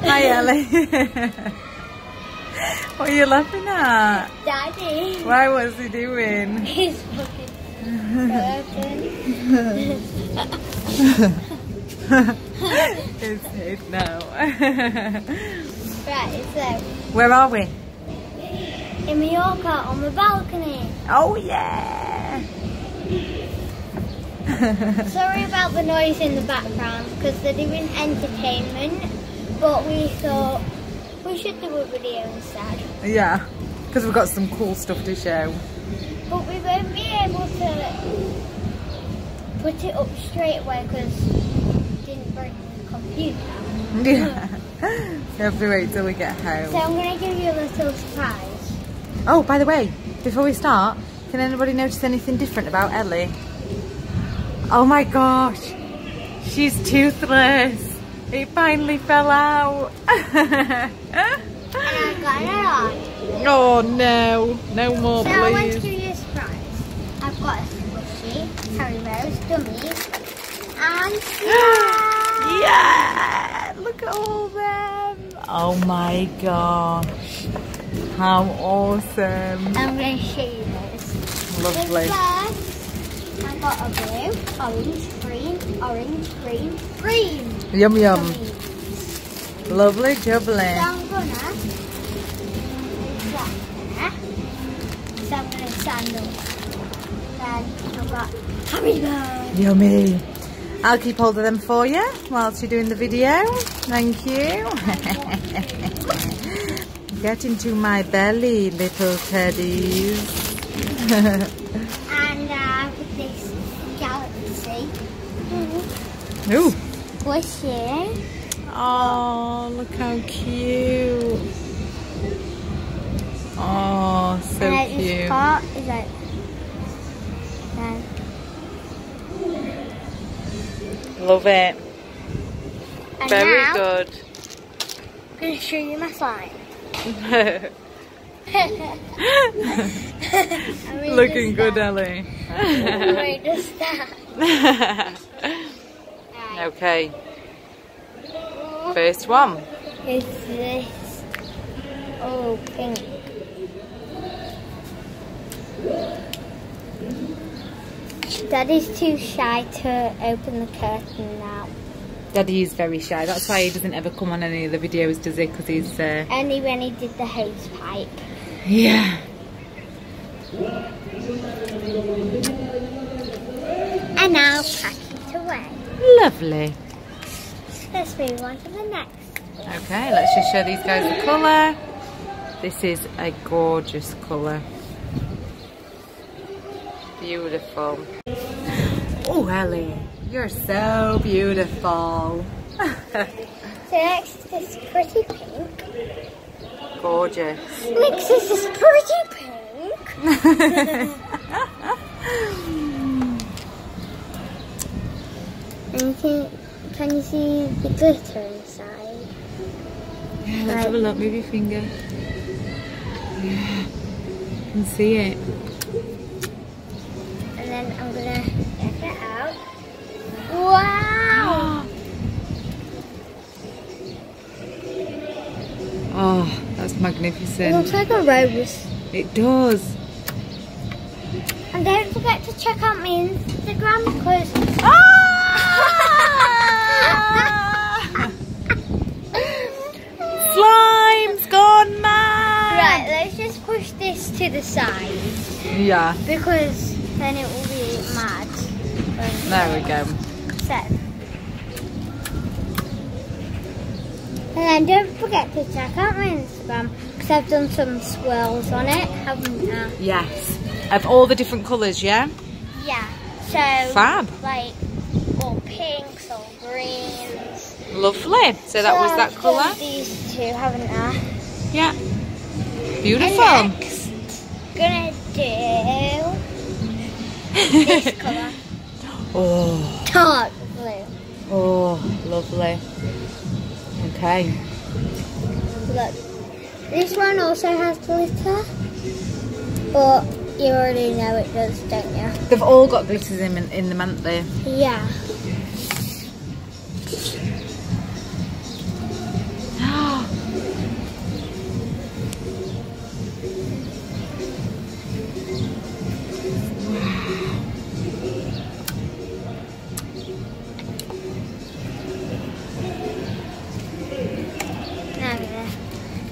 Hi, Ellie. What are you laughing at? Daddy. Why? What's he doing? He's fucking His head now. Right, so Where are we? in Mallorca on the balcony. Oh yeah. Sorry about the noise in the background because they're doing entertainment, but we thought we should do a video instead. Yeah, because we've got some cool stuff to show. But we won't be able to put it up straight away because we didn't bring the computer. Yeah. You have to wait till we get home. So I'm going to give you a little surprise. Oh, by the way, before we start, can anybody notice anything different about Ellie? Oh my gosh, she's toothless. It finally fell out. And I got it on. Oh no, no more So I want to please. give you a surprise. I've got a squishy, Haribo's, dummies, and Yeah! Look at all them. Oh my gosh. How awesome. I'm going to show you those. Lovely. So first, I got a blue, orange, green. Yum yum. Dummies. Lovely So jubbly. I'm gonna put that there. So I'm gonna stand up. Then I've got Haribo. Yummy. I'll keep hold of them for you whilst you're doing the video. Thank you. Get into my belly, little teddies. And with this galaxy. Ooh. Squishy. Oh, look how cute. Oh, so and this cute. part is like that. Love it. And Very now, good. I'm going to show you my slime. Looking good, Ellie. Wait, just that. Okay. First one. Is this? Oh, pink. Daddy's too shy to open the curtain now. Daddy is very shy. That's why he doesn't ever come on any of the videos, does he? Because he's... Only when he did the hose pipe. Yeah. And now pack it away. Lovely. Let's move on to the next. Okay, let's just show these guys the colour. This is a gorgeous colour. Beautiful. Oh, Ellie, you're so beautiful. So next is pretty pink. Gorgeous. Next is this pretty pink. And can you see the glitter inside? Yeah, let's have a look. Move your finger. Yeah, I can see it. And then I'm gonna get it out. Wow! Oh, that's It magnificent. looks like a rose. It does. And don't forget to check out my Instagram because Slime's gone mad. right, let's just push this to the side Yeah, because then it will be mad. there we go. So. And then don't forget to check out my Instagram because I've done some swirls on it, haven't I? Yes. Of all the different colours, yeah? Yeah. So Fab. like all pinks, all greens. Lovely. So that was that I've colour? done these two, haven't I? Yeah. Beautiful. And next, gonna do this colour. Oh, Dark blue. oh, lovely. Okay. Look, this one also has glitter, but you already know it does, don't you? They've all got glitters in them, haven't they? Yeah.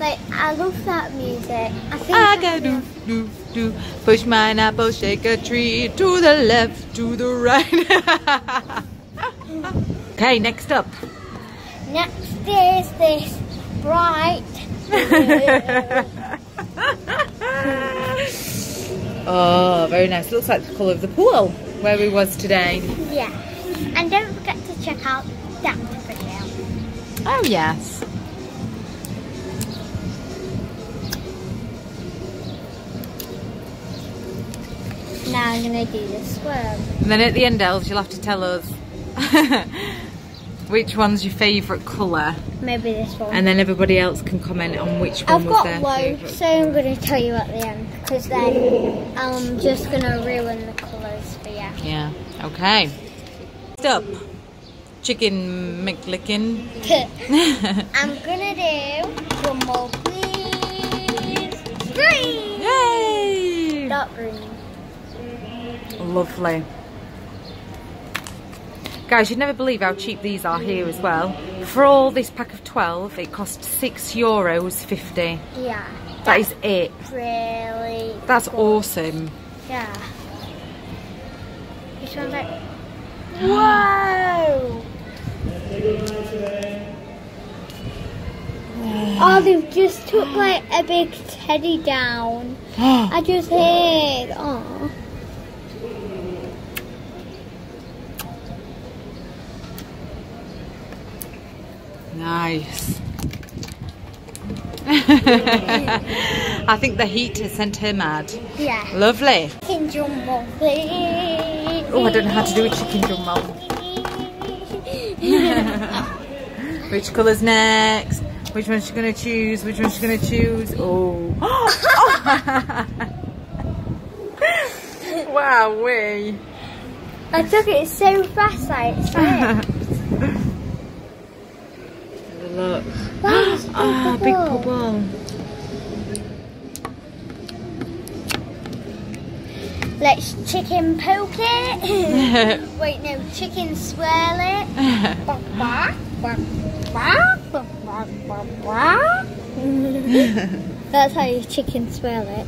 Like, I love that music. I think I gotta do. Push mine apple, shake a tree to the left, to the right. Okay, next up. Next is this bright. Oh, very nice. Looks like the colour of the pool where we was today. Yeah. And don't forget to check out that video. Oh, yes. Now I'm going to do the swirl. And then at the end, Els, you'll have to tell us which one's your favourite colour. Maybe this one. And then everybody else can comment on which one was their favourite. I've got loads, so I'm going to tell you at the end. Because then I'm just going to ruin the colours for you. Yeah, okay. Next up, chicken McLickin. I'm going to do drum roll, please. Green! Yay! Dark green. Lovely. Guys, you'd never believe how cheap these are here as well. For all this pack of 12, it cost €6.50. Yeah. That is it. Really That's good. awesome. Yeah. This one's like, whoa! Oh, they've just took like a big teddy down. I just heard. Oh. Nice. I think the heat has sent her mad. Yeah. Lovely. Chicken jumbo, please. Oh, I don't know how to do a chicken drum roll. Which colour's next? Which one's she going to choose? Which one's she going to choose? Oh. Wow, wee. I took it so fast, like, Look. Ah, big bubble. Let's chicken poke it. Wait, no, chicken swirl it. That's how you chicken swirl it.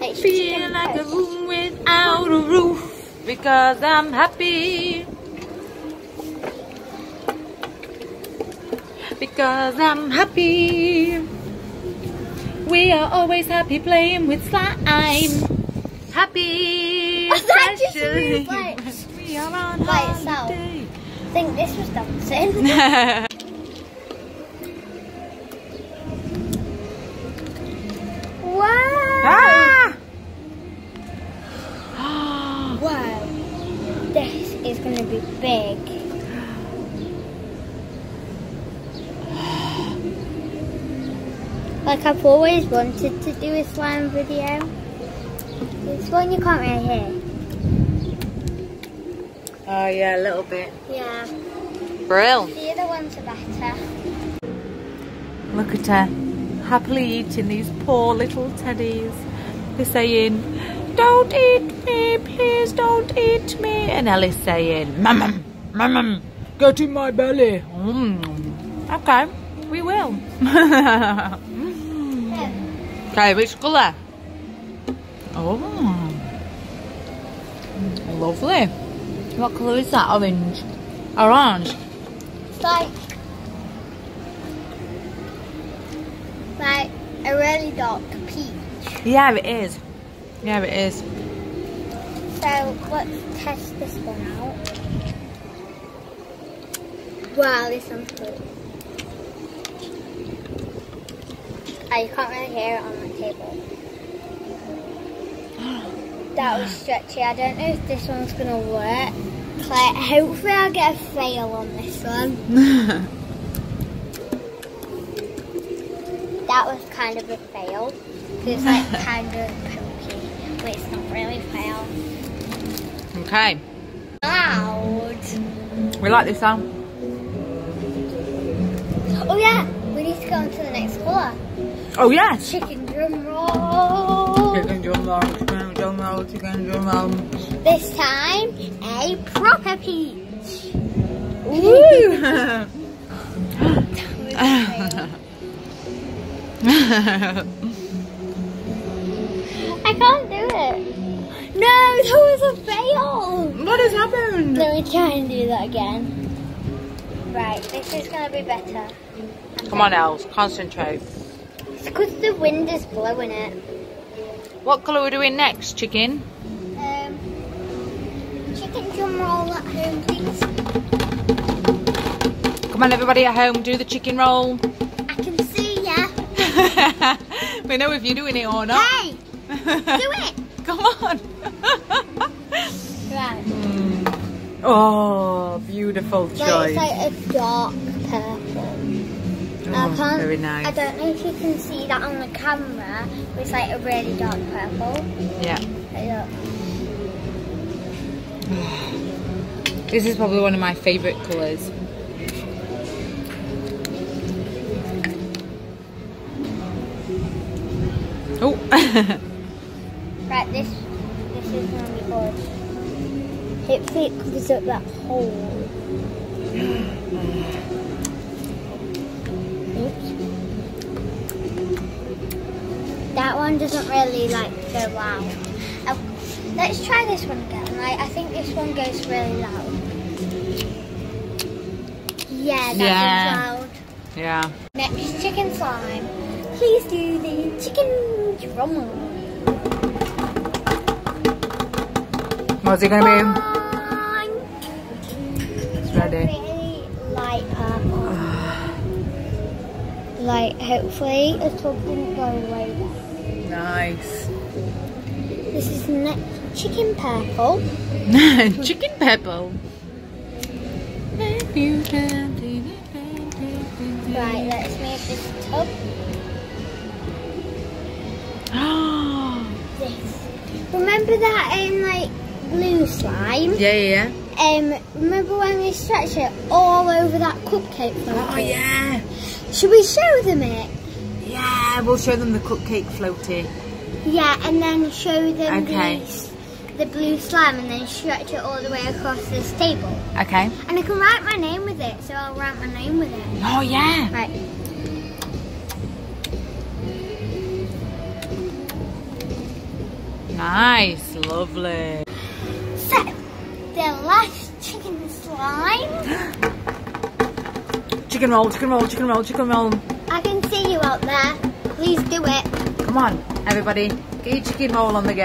Let's Feel like a room without a roof because I'm happy. Because I'm happy. We are always happy playing with slime. Happy. That just especially moved like, when we are on by itself. holiday. I think this was dancing. Wow! Ah! Wow. This is going to be big. Like I've always wanted to do a slime video. This one you can't really hear. Oh yeah, a little bit. Yeah. Brill. The other ones are better. Look at her, happily eating these poor little teddies. They're saying, "Don't eat me, please don't eat me." And Ellie's saying, "Mum, mum, get in my belly." Okay, we will. Okay, which colour? Oh, lovely. What colour is that? Orange. Orange. It's like a really dark peach. Yeah, it is. Yeah, it is. So let's test this one out. Wow, this one's good. Oh, you can't really hear it on the table. That was stretchy. I don't know if this one's going to work. Like, hopefully I'll get a fail on this one. That was kind of a fail. It's like kind of pokey, but it's not really a fail. Okay. Loud. We like this song. Oh yeah, we need to go on to the next colour. Oh yes. Chicken drum roll. Chicken drum roll, chicken drum roll, chicken drum roll. This time, a proper peach. Woo! I can't do it. No, that was a fail. What has happened? Let me try and do that again. Right, this is going to be better. Come on, Els, concentrate. It's because the wind is blowing it. What colour are we doing next, chicken? Chicken drum roll at home, please. Come on, everybody at home, do the chicken roll. I can see ya. We know if you're doing it or not. Hey, do it. Come on. Right. Oh, beautiful choice. Like, it's like a dark purple. Oh, very nice. I don't know if you can see that on the camera, but it's like a really dark purple. Yeah. Like, This is probably one of my favourite colours. Oh. right, this is going to be good. Hopefully it covers up that hole. Oops. That one doesn't really like go loud. Let's try this one again. Like, I think this one goes really loud. Yeah, that's loud. Yeah. Next, chicken slime. Please do the chicken drum roll. What's it going to be? It's ready. Really light purple. Like, hopefully a tub didn't go away there. Nice. This is next chicken purple. Chicken purple. Right, let's make this tub. This. Remember that like blue slime? Yeah. Remember when we stretched it all over that cupcake floaty? Oh yeah. Should we show them it? Yeah, we'll show them the cupcake floaty. Yeah, and then show them Okay. the blue slime and then stretch it all the way across this table. Okay. And I can write my name with it, so I'll write my name with it. Oh yeah. Right. Nice, lovely. So, the last chicken slime. Chicken roll, chicken roll, chicken roll, chicken roll. I can see you out there. Please do it. Come on, everybody, get your chicken roll on the go.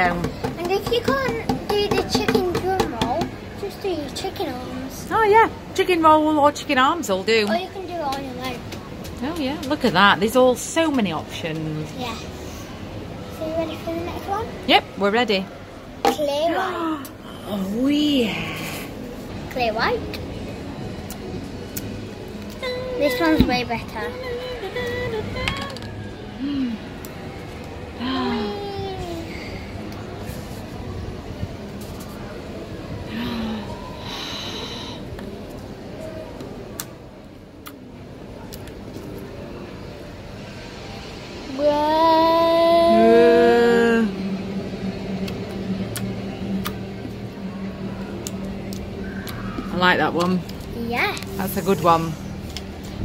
And if you can't do the chicken drum roll, just do your chicken arms. Oh yeah, chicken roll or chicken arms will do. Or you can do it on your own. Oh yeah, look at that. There's all so many options. Yeah. So you ready for the next one? Yep, we're ready. Clear white. Oh yeah. Clear white. This one's way better. I like that one. Yes. That's a good one.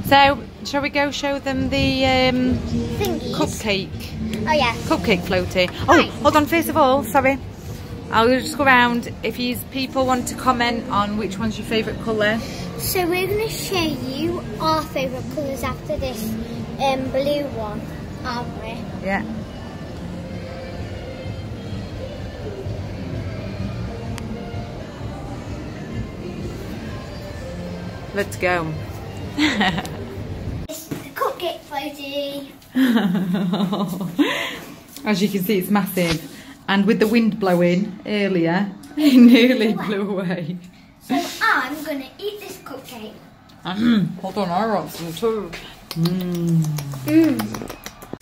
So, shall we go show them the Thingies. cupcake? Oh yeah. Cupcake floaty. Oh, Right. hold on, first of all, sorry. I'll just go around. If people want to comment on which one's your favourite colour. So we're going to show you our favourite colours after this blue one, aren't we? Yeah. Let's go. It's the cupcake floaty. As you can see, it's massive. And with the wind blowing earlier, it nearly blew away. So I'm going to eat this cupcake. Hold on, I want some too.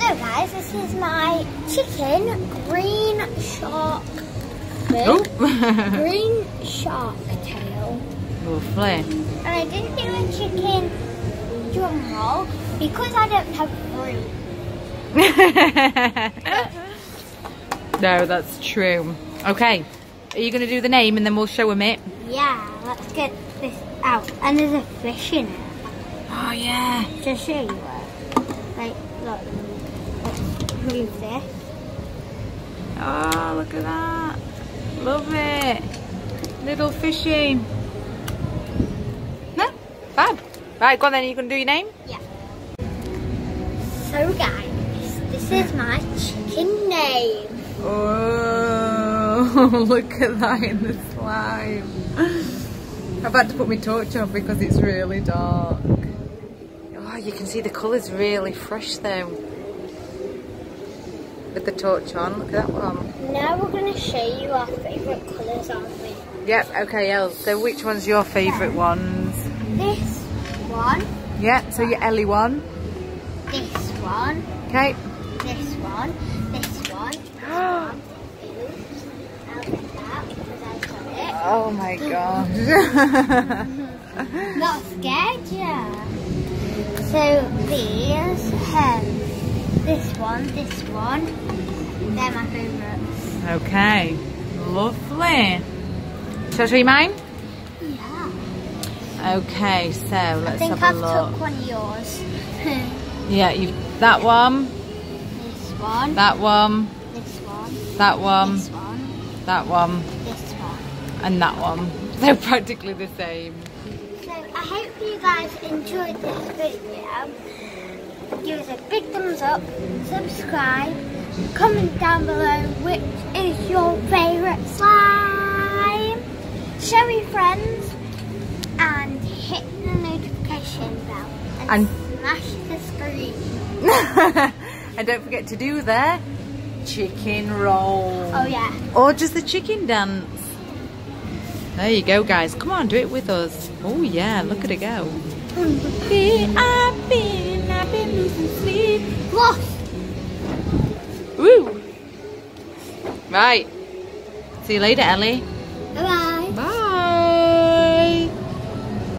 So guys, this is my chicken green shark. Oh. Green shark tail. Lovely. And I didn't do a chicken drum roll because I don't have three. No, that's true. Okay, are you going to do the name and then we'll show them it? Yeah, let's get this out. And there's a fish in it. Oh yeah. To show you it. Like, look. Let's move this. Oh, look at that. Love it. Little fishy. No? Fab. Right, go on then, you going to do your name? Yeah. So guys, this is my chicken name. Oh, look at that in the slime. I've had to put my torch on because it's really dark. Oh, you can see the colour's really fresh though. With the torch on, look at that one. Now we're going to show you our favourite colours, aren't we? Yep, okay, Elle. So which one's your favourite ones? This one. Yeah, so your Ellie one. This one. Okay. This one. This one. I'll get that because I got it. Oh my gosh. Not scared yet. So these, this one, they're my favourites. Okay, lovely. Shall I show you mine? Yeah. Okay, so let's have a I've look. took one of yours. Yeah, that one, This one. that one, This one. that one, This one. that one, This one. and that one. They're practically the same. So I hope you guys enjoyed this video. Give us a big thumbs up, subscribe, comment down below which is your favourite slime. Show your friends and hit the notification bell and smash the screen. And don't forget to do the chicken roll. Oh yeah. Or just the chicken dance. There you go, guys. Come on, do it with us. Oh yeah, look at it go. I've been losing sleep. Lost. Woo! Right. See you later, Ellie.